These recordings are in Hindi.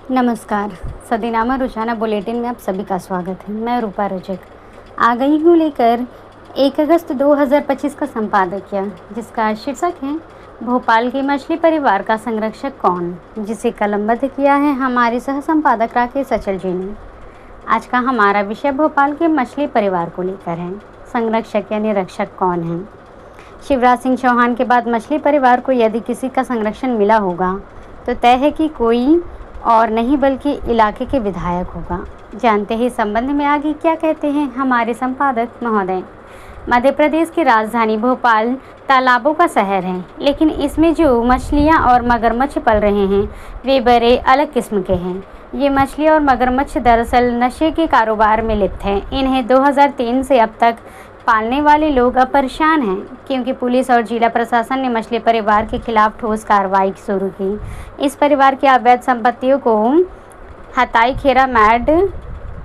नमस्कार। सदीनामा रोजाना बुलेटिन में आप सभी का स्वागत है। मैं रूपा रजक आ गई हूँ लेकर 1 अगस्त 2025 का संपादकीय, जिसका शीर्षक है भोपाल के मछली परिवार का संरक्षक कौन, जिसे कलमबद्ध किया है हमारे सह संपादक राकेश अचल जी ने। आज का हमारा विषय भोपाल के मछली परिवार को लेकर है। संरक्षक यानी रक्षक कौन है। शिवराज सिंह चौहान के बाद मछली परिवार को यदि किसी का संरक्षण मिला होगा तो तय है कि कोई और नहीं बल्कि इलाके के विधायक होगा। जानते हैं इस संबंध में आगे क्या कहते हैं हमारे संपादक महोदय। मध्य प्रदेश की राजधानी भोपाल तालाबों का शहर है, लेकिन इसमें जो मछलियां और मगरमच्छ पल रहे हैं वे बड़े अलग किस्म के हैं। ये मछली और मगरमच्छ दरअसल नशे के कारोबार में लिप्त हैं। इन्हें 2003 से अब तक पालने वाले लोग अब परेशान हैं, क्योंकि पुलिस और जिला प्रशासन ने मछली परिवार के खिलाफ ठोस कार्रवाई शुरू की। इस परिवार की अवैध संपत्तियों को हताई खेरा मैड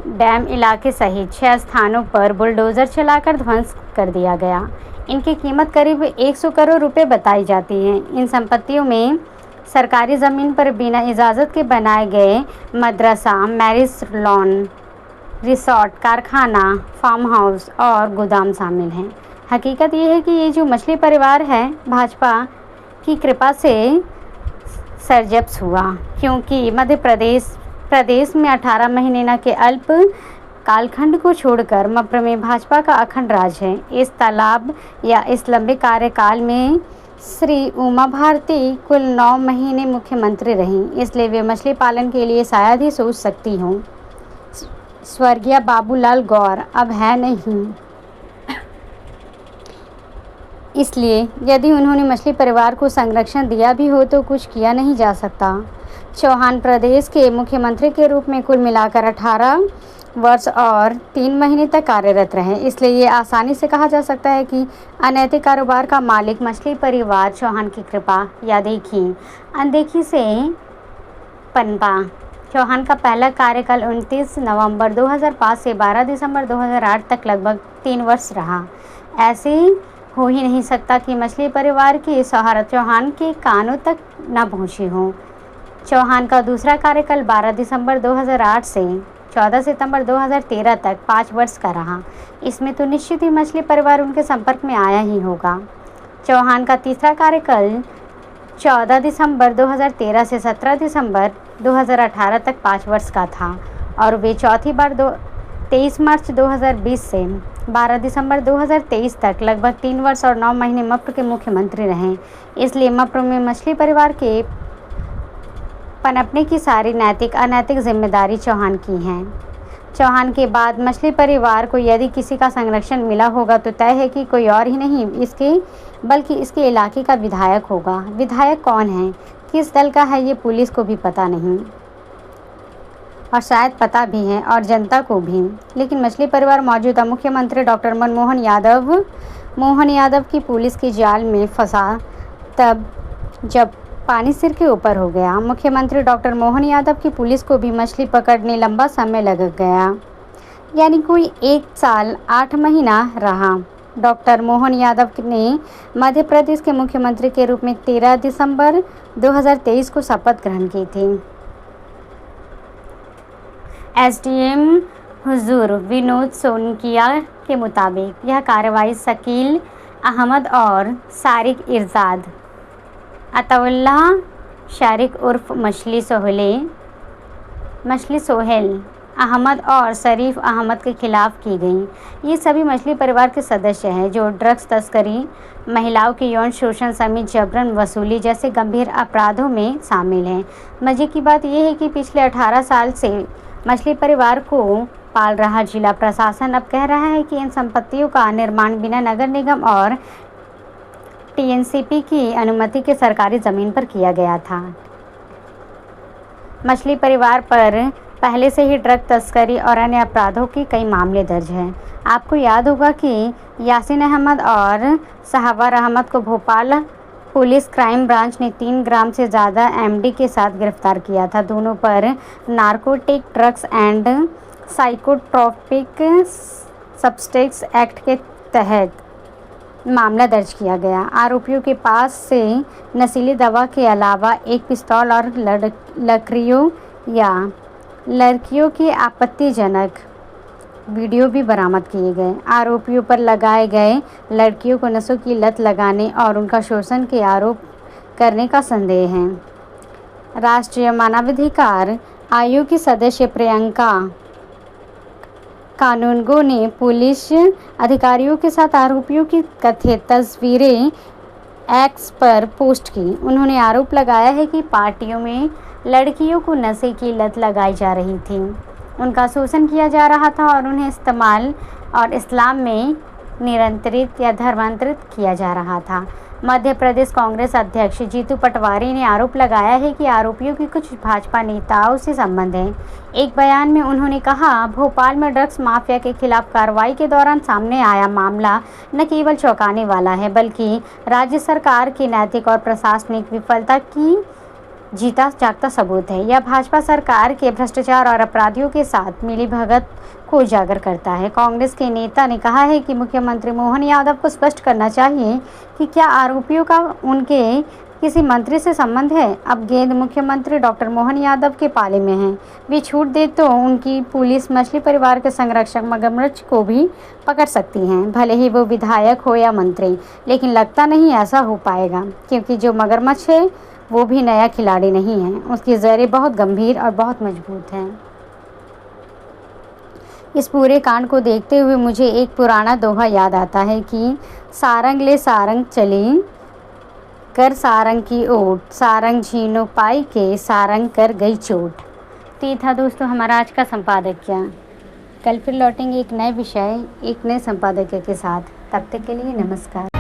डैम इलाके सहित 6 स्थानों पर बुलडोजर चलाकर ध्वंस कर दिया गया। इनकी कीमत करीब 100 करोड़ रुपए बताई जाती है। इन संपत्तियों में सरकारी ज़मीन पर बिना इजाज़त के बनाए गए मदरसा, मैरिज लॉन, रिसोर्ट, कारखाना, फार्म हाउस और गोदाम शामिल हैं। हकीकत ये है कि ये जो मछली परिवार है भाजपा की कृपा से सरजब्स हुआ, क्योंकि मध्य प्रदेश में 18 महीने न के अल्प कालखंड को छोड़कर मप्र में भाजपा का अखंड राज है। इस तालाब या इस लंबे कार्यकाल में श्री उमा भारती कुल 9 महीने मुख्यमंत्री रहीं, इसलिए वे मछली पालन के लिए शायद ही सोच सकती हों। स्वर्गीय बाबूलाल गौर अब है नहीं, इसलिए यदि उन्होंने मछली परिवार को संरक्षण दिया भी हो तो कुछ किया नहीं जा सकता। चौहान प्रदेश के मुख्यमंत्री के रूप में कुल मिलाकर 18 वर्ष और 3 महीने तक कार्यरत रहे, इसलिए ये आसानी से कहा जा सकता है कि अनैतिक कारोबार का मालिक मछली परिवार चौहान की कृपा या देखी अनदेखी से पनपा। चौहान का पहला कार्यकाल 29 नवंबर 2005 से 12 दिसंबर 2008 तक लगभग 3 वर्ष रहा। ऐसे हो ही नहीं सकता कि मछली परिवार की शोहरत चौहान के कानों तक न पहुंची हो। चौहान का दूसरा कार्यकाल 12 दिसंबर 2008 से 14 सितंबर 2013 तक 5 वर्ष का रहा। इसमें तो निश्चित ही मछली परिवार उनके संपर्क में आया ही होगा। चौहान का तीसरा कार्यकाल 14 दिसंबर 2013 से 17 दिसंबर 2018 तक 5 वर्ष का था और वे चौथी बार 23 मार्च 2020 से 12 दिसंबर 2023 तक लगभग 3 वर्ष और 9 महीने मप्र के मुख्यमंत्री रहे। इसलिए मप्र में मछली परिवार के पनपने की सारी नैतिक अनैतिक जिम्मेदारी चौहान की है। चौहान के बाद मछली परिवार को यदि किसी का संरक्षण मिला होगा तो तय है कि कोई और ही नहीं बल्कि इसके इलाके का विधायक होगा। विधायक कौन है, किस दल का है, ये पुलिस को भी पता नहीं और शायद पता भी है और जनता को भी। लेकिन मछली परिवार मौजूदा मुख्यमंत्री डॉक्टर मनमोहन यादव की पुलिस के जाल में फंसा तब जब पानी सिर के ऊपर हो गया। मुख्यमंत्री डॉक्टर मोहन यादव की पुलिस को भी मछली पकड़ने लंबा समय लग गया, यानी कोई 1 साल 8 महीना रहा। डॉक्टर मोहन यादव ने मध्य प्रदेश के मुख्यमंत्री के रूप में 13 दिसंबर 2023 को शपथ ग्रहण की थी। एसडीएम हुजूर विनोद सोनकिया के मुताबिक यह कार्रवाई शकील अहमद और सारिक इरजाद अताउल्लाह शारिक उर्फ मछली सोहेल अहमद और शरीफ अहमद के खिलाफ की गई। ये सभी मछली परिवार के सदस्य हैं जो ड्रग्स तस्करी, महिलाओं के यौन शोषण समेत जबरन वसूली जैसे गंभीर अपराधों में शामिल हैं। मजे की बात यह है कि पिछले 18 साल से मछली परिवार को पाल रहा जिला प्रशासन अब कह रहा है कि इन संपत्तियों का निर्माण बिना नगर निगम और टीएनसीपी की अनुमति के सरकारी ज़मीन पर किया गया था। मछली परिवार पर पहले से ही ड्रग तस्करी और अन्य अपराधों के कई मामले दर्ज हैं। आपको याद होगा कि यासीन अहमद और शहवर अहमद को भोपाल पुलिस क्राइम ब्रांच ने 3 ग्राम से ज़्यादा एमडी के साथ गिरफ्तार किया था। दोनों पर narcotic drugs and psychotropic substance act के तहत मामला दर्ज किया गया। आरोपियों के पास से नशीली दवा के अलावा एक पिस्तौल और लकड़ियों या लड़कियों के आपत्तिजनक वीडियो भी बरामद किए गए। आरोपियों पर लगाए गए लड़कियों को नशों की लत लगाने और उनका शोषण के आरोप करने का संदेह है। राष्ट्रीय मानवाधिकार आयोग की सदस्य प्रियंका कानूनगो ने पुलिस अधिकारियों के साथ आरोपियों की कथित तस्वीरें एक्स पर पोस्ट की। उन्होंने आरोप लगाया है कि पार्टियों में लड़कियों को नशे की लत लगाई जा रही थी, उनका शोषण किया जा रहा था और उन्हें इस्तेमाल और इस्लाम में निरंतरित या धर्मांतरित किया जा रहा था। मध्य प्रदेश कांग्रेस अध्यक्ष जीतू पटवारी ने आरोप लगाया है कि आरोपियों की कुछ भाजपा नेताओं से संबंध है। एक बयान में उन्होंने कहा, भोपाल में ड्रग्स माफिया के खिलाफ कार्रवाई के दौरान सामने आया मामला न केवल चौंकाने वाला है, बल्कि राज्य सरकार की नैतिक और प्रशासनिक विफलता की जीता जागता सबूत है। यह भाजपा सरकार के भ्रष्टाचार और अपराधियों के साथ मिलीभगत को उजागर करता है। कांग्रेस के नेता ने कहा है कि मुख्यमंत्री मोहन यादव को स्पष्ट करना चाहिए कि क्या आरोपियों का उनके किसी मंत्री से संबंध है। अब गेंद मुख्यमंत्री डॉक्टर मोहन यादव के पाले में है। वे छूट दे तो उनकी पुलिस मछली परिवार के संरक्षक मगरमच्छ को भी पकड़ सकती हैं, भले ही वो विधायक हो या मंत्री। लेकिन लगता नहीं ऐसा हो पाएगा, क्योंकि जो मगरमच्छ है वो भी नया खिलाड़ी नहीं है। उसकी जड़ें बहुत गंभीर और बहुत मजबूत हैं। इस पूरे कांड को देखते हुए मुझे एक पुराना दोहा याद आता है कि सारंग ले सारंग चली कर सारंग की ओट, सारंग झीनो पाई के सारंग कर गई चोट। तो ये था दोस्तों हमारा आज का संपादकीय। कल फिर लौटेंगे एक नए विषय, एक नए संपादकीय के साथ। तब तक के लिए नमस्कार।